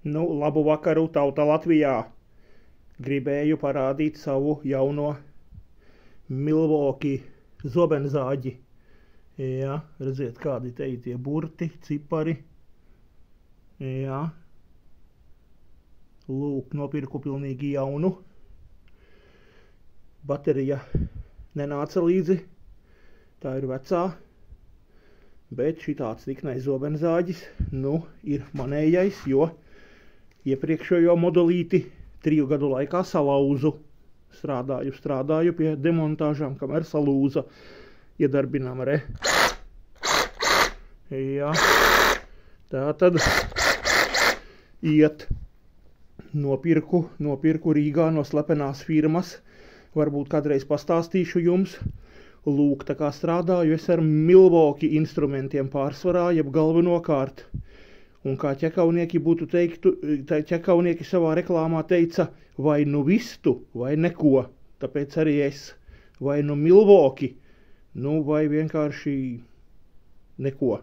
Nu, labu vakaru, tauta Latvijā! Gribēju parādīt savu jauno Milwaukee zobenzāģi. Jā, redziet, kādi te ir tie burti, cipari. Jā. Lūk, nopirku pilnīgi jaunu. Baterija nenāca līdzi. Tā ir vecā. Bet šitāds tiknais zobenzāģis, nu, ir manējais, jo iepriekšējo modelīti 3 gadu laikā salauzu. Strādāju pie demontāžām, kamēr salūza. Iedarbinām re. Jā. Tā tad iet. Nopirku Rīgā no slepenās firmas. Varbūt kādreiz pastāstīšu jums. Lūk, tā kā strādāju es ar Milwaukee instrumentiem pārsvarā, jeb galvenokārt. Un kā ķekaunieki būtu teiktu, ķekaunieki savā reklāmā teica, vai nu vistu, vai neko. Tāpēc arī es, vai nu Milwaukee, nu vai vienkārši neko.